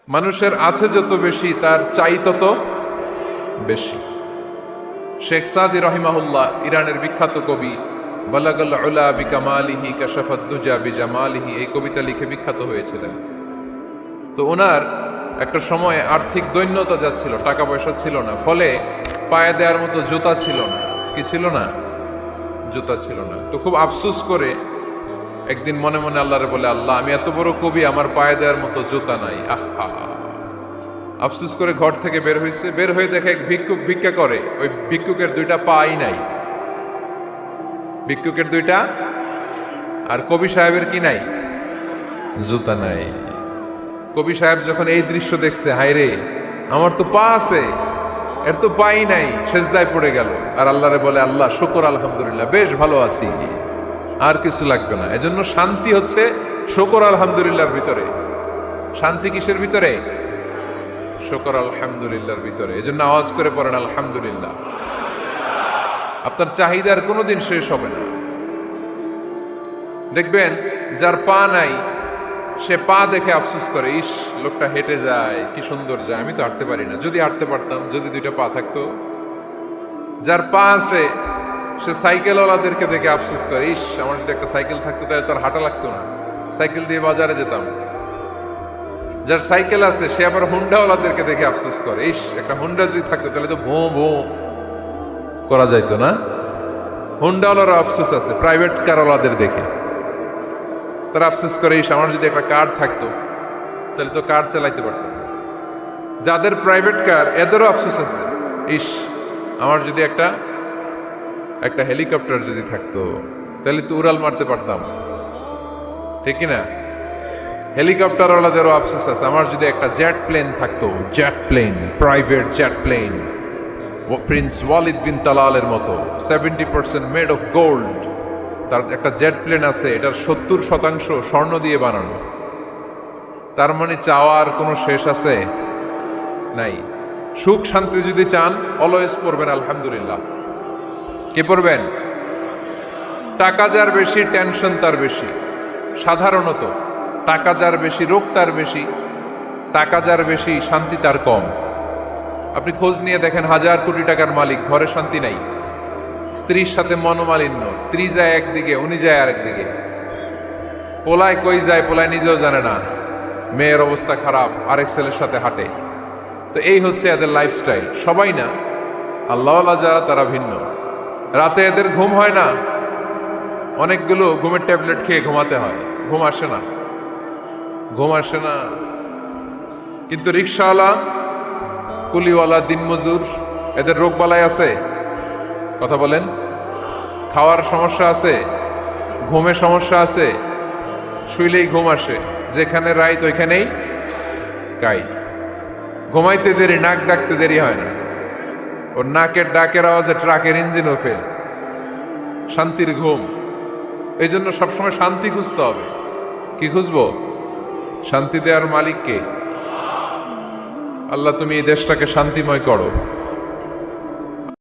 মানুষের আছে যত বেশি তার চাই তত বেশি। শেখ সাদি রহিমাহুল্লাহ, ইরানের বিখ্যাত কবি, বালাগাল উলা বিকামালিহি কাশাফাদ দুজা বিজামালিহি, এই কবিতা লিখে বিখ্যাত হয়েছিলেন। তো ওনার একটা সময়ে আর্থিক দৈন্যতা যাচ্ছিল, টাকা পয়সা ছিল না, ফলে পায়ে দেওয়ার মতো জুতা ছিল না। কি ছিল না? জুতা ছিল না। তো খুব আফসোস করে একদিন মনে মনে আল্লাহরে বলে, আল্লাহ আমি এত বড় কবি, আমার পায়ে দেওয়ার মতো জুতা নাই। আহা, আফসোস করে ঘর থেকে বের হয়েছে। বের হয়ে দেখে এক ভিক্ষুক ভিক্ষা করে, ওই ভিক্ষুকের দুইটা পাই নাই। ভিক্ষুকের দুইটা, আর কবি সাহেবের কি নাই? জুতা নাই। কবি সাহেব যখন এই দৃশ্য দেখছে, হায় রে, আমার তো পা আছে, এর তো পাই নাই, সেজদায় পড়ে গেল। আর আল্লাহরে বলে, আল্লাহ শুকর আলহামদুলিল্লাহ, বেশ ভালো আছি, আর কিছু লাগবে না। এজন্য শান্তি হচ্ছে শুকর আলহামদুলিল্লাহর ভিতরে। শান্তি কিসের ভিতরে? শুকর আলহামদুলিল্লাহর ভিতরে। এজন্য আওয়াজ করে পড়েন আলহামদুলিল্লাহ। আপনার চাহিদার কোনোদিন শেষ হবে না। দেখবেন যার পা নাই, সে পা দেখে আফসোস করে, ইস লোকটা হেঁটে যায়, কি সুন্দর যায়, আমি তো হাঁটতে পারি না, যদি হাঁটতে পারতাম, যদি দুইটা পা থাকতো। যার পা আছে, সে সাইকেলওয়ালাদেরকে দেখে আফসোস করে, ইস আমার যদি একটা সাইকেল থাকতো তাহলে তার হাঁটা লাগতো না, সাইকেল দিয়ে বাজারে যেতাম। যার সাইকেল আছে, সে আবার হুন্ডাওয়ালাদেরকে দেখে আফসোস করে, ইস একটা হুন্ডা যদি থাকতো তাহলে তো ভোঁ ভোঁ করা যাইতো না। হুন্ডাওয়ালারও আফসোস আছে প্রাইভেট কারওয়ালাদের দেখে। তারা আফসোস করে, ইস আমার যদি একটা কার থাকতো তাহলে তো কার চালাইতে পারতাম। যাদের প্রাইভেট কার, এদেরও আফসোস আছে, ইস আমার যদি একটা হেলিকপ্টার যদি থাকতো তাহলে তো উড়াল মারতে পারতাম, ঠিক কিনা? হেলিকপ্টারওয়ালাদেরও আফসোস আছে, আমার যদি একটা জেট প্লেন থাকতো, jet plane, private jet plane, prince Walid bin তালালের মতো 70% মেড অফ গোল্ড, তার একটা জেট প্লেন আছে, এটার 70% স্বর্ণ দিয়ে বানানো। তার মানে চাওয়ার কোনো শেষ আছে? নাই। সুখ শান্তি যদি চান, অলওয়েজ পড়বেন আলহামদুলিল্লাহ। কে পড়বেন? টাকা যার বেশি, টেনশন তার বেশি। সাধারণত টাকা যার বেশি, রোগ তার বেশি। টাকা যার বেশি, শান্তি তার কম। আপনি খোঁজ নিয়ে দেখেন, 1000 কোটি টাকার মালিক, ঘরে শান্তি নাই। স্ত্রীর সাথে মনোমালিন্য, স্ত্রী যায় একদিকে, উনি যায় আরেকদিকে। পোলায় কই যায়, পোলায় নিজেও জানে না, মেয়ের অবস্থা খারাপ, আরেক ছেলের সাথে হাঁটে। তো এই হচ্ছে এদের লাইফস্টাইল। সবাই না, আল্লাহওয়ালা যারা তারা ভিন্ন। রাতে এদের ঘুম হয় না, অনেকগুলো ঘুমের ট্যাবলেট খেয়ে ঘুমাতে হয়, ঘুম আসে না, ঘুম আসে না। কিন্তু রিক্সাওয়ালা, কুলিওয়ালা, দিনমজুর, এদের রোগ বালাই আছে? কথা বলেন। খাওয়ার সমস্যা আছে, ঘুমের সমস্যা আছে, শুইলেই ঘুম আসে, যেখানে রাইত ওইখানেই কাই। ঘুমাইতে দেরি, নাক ডাকতে দেরি হয় না, ওর নাকের ডাকের আওয়াজে ট্রাকের ইঞ্জিনও ফেল। শান্তির ঘুম। এই জন্য সবসময় শান্তি খুঁজতে হবে। কি খুঁজবো? শান্তি দেওয়ার মালিক কে? আল্লাহ তুমি এই দেশটাকে শান্তিময় করো।